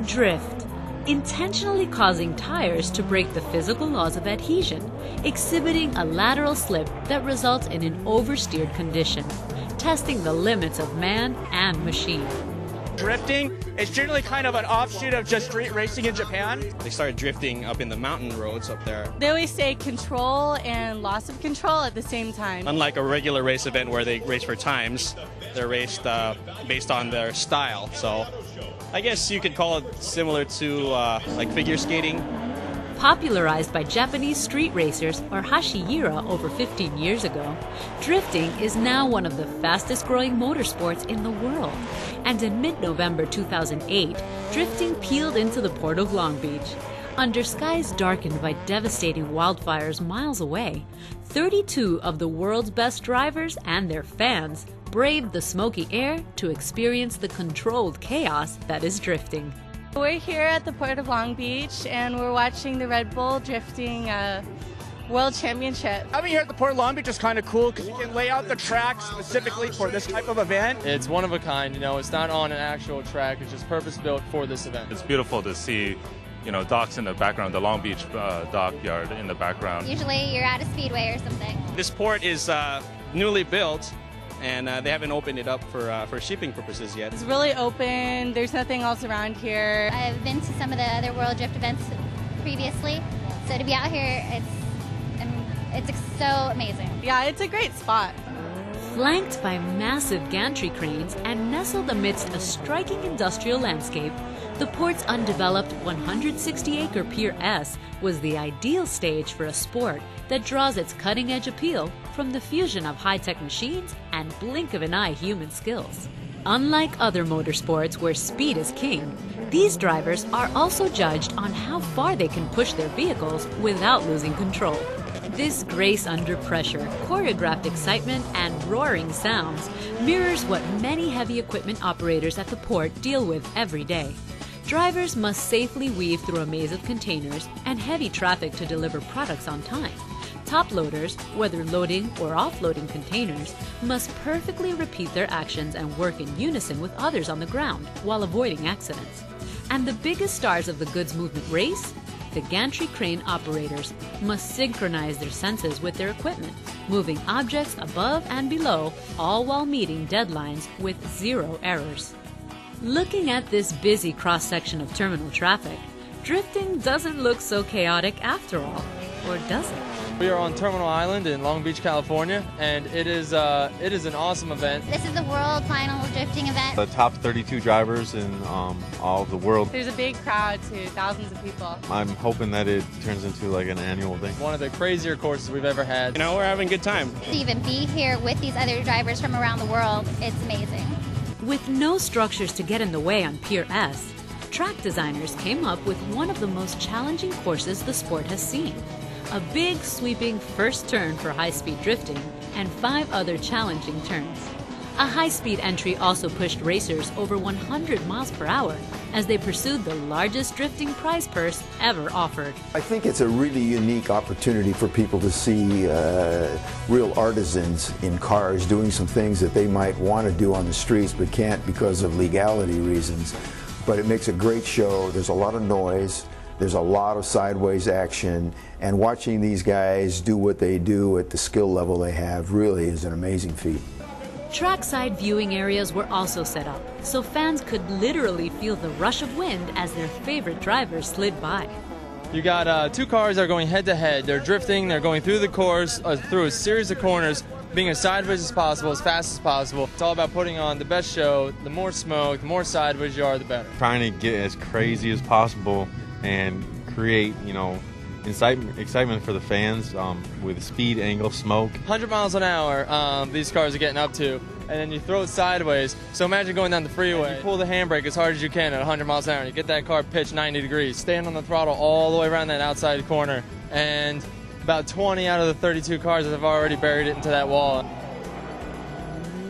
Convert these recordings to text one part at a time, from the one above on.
Drift. Intentionally causing tires to break the physical laws of adhesion, exhibiting a lateral slip that results in an oversteered condition, testing the limits of man and machine. Drifting is generally kind of an offshoot of just street racing in Japan. They started drifting up in the mountain roads up there. They always say control and loss of control at the same time. Unlike a regular race event where they race for times, they're raced based on their style. So I guess you could call it similar to like figure skating. Popularized by Japanese street racers or hashiyira over 15 years ago, drifting is now one of the fastest growing motorsports in the world. And in mid-November 2008, drifting peeled into the port of Long Beach. Under skies darkened by devastating wildfires miles away, 32 of the world's best drivers and their fans braved the smoky air to experience the controlled chaos that is drifting. We're here at the Port of Long Beach and we're watching the Red Bull Drifting World Championship. Having here at the Port of Long Beach is kind of cool because you can lay out the track specifically for this type of event. It's one of a kind, you know, it's not on an actual track, it's just purpose built for this event. It's beautiful to see, you know, docks in the background, the Long Beach dockyard in the background. Usually you're at a speedway or something. This port is newly built, and they haven't opened it up for shipping purposes yet. It's really open, there's nothing else around here. I've been to some of the other World Drift events previously, so to be out here, it's so amazing. Yeah, it's a great spot. Flanked by massive gantry cranes and nestled amidst a striking industrial landscape, the port's undeveloped 160-acre Pier S was the ideal stage for a sport that draws its cutting-edge appeal from the fusion of high-tech machines and blink-of-an-eye human skills. Unlike other motorsports where speed is king, these drivers are also judged on how far they can push their vehicles without losing control. This grace under pressure, choreographed excitement, and roaring sounds mirrors what many heavy equipment operators at the port deal with every day. Drivers must safely weave through a maze of containers and heavy traffic to deliver products on time. Top loaders, whether loading or offloading containers, must perfectly repeat their actions and work in unison with others on the ground while avoiding accidents. And the biggest stars of the goods movement race? The gantry crane operators must synchronize their senses with their equipment, moving objects above and below, all while meeting deadlines with zero errors. Looking at this busy cross-section of terminal traffic, drifting doesn't look so chaotic after all, or does it? We are on Terminal Island in Long Beach, California, and it is an awesome event. This is the world final drifting event. The top 32 drivers in all of the world. There's a big crowd too, thousands of people. I'm hoping that it turns into like an annual thing. One of the crazier courses we've ever had. You know, we're having a good time. To even be here with these other drivers from around the world, it's amazing. With no structures to get in the way on Pier S, track designers came up with one of the most challenging courses the sport has seen. A big, sweeping first turn for high-speed drifting and 5 other challenging turns. A high-speed entry also pushed racers over 100 miles per hour as they pursued the largest drifting prize purse ever offered. I think it's a really unique opportunity for people to see real artisans in cars doing some things that they might want to do on the streets but can't because of legality reasons. But it makes a great show. There's a lot of noise. There's a lot of sideways action, and watching these guys do what they do at the skill level they have really is an amazing feat. Trackside viewing areas were also set up, so fans could literally feel the rush of wind as their favorite drivers slid by. You got 2 cars that are going head to head. They're drifting, they're going through the course, through a series of corners, being as sideways as possible, as fast as possible. It's all about putting on the best show. The more smoke, the more sideways you are, the better. Trying to get as crazy as possible and create, you know, excitement for the fans with speed, angle, smoke. 100 miles an hour these cars are getting up to, and then you throw it sideways. So imagine going down the freeway, you pull the handbrake as hard as you can at 100 miles an hour, and you get that car pitched 90 degrees. Stand on the throttle all the way around that outside corner, and about 20 out of the 32 cars have already buried it into that wall.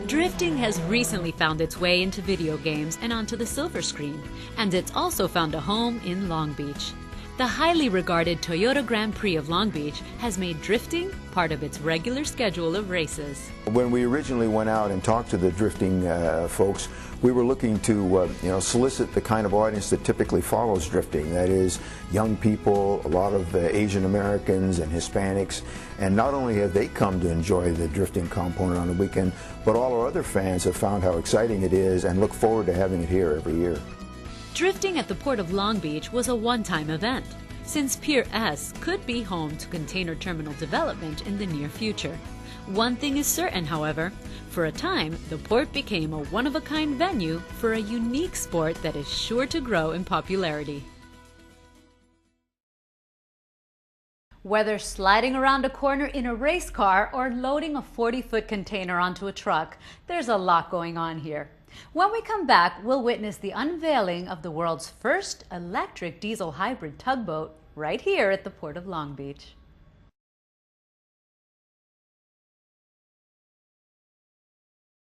Drifting has recently found its way into video games and onto the silver screen, and it's also found a home in Long Beach. The highly regarded Toyota Grand Prix of Long Beach has made drifting part of its regular schedule of races. When we originally went out and talked to the drifting folks, we were looking to solicit the kind of audience that typically follows drifting. That is, young people, a lot of Asian Americans and Hispanics. And not only have they come to enjoy the drifting component on the weekend, but all our other fans have found how exciting it is and look forward to having it here every year. Drifting at the Port of Long Beach was a one-time event, since Pier S could be home to container terminal development in the near future. One thing is certain, however, for a time, the port became a one-of-a-kind venue for a unique sport that is sure to grow in popularity. Whether sliding around a corner in a race car or loading a 40-foot container onto a truck, there's a lot going on here. When we come back, we'll witness the unveiling of the world's first electric diesel hybrid tugboat right here at the Port of Long Beach.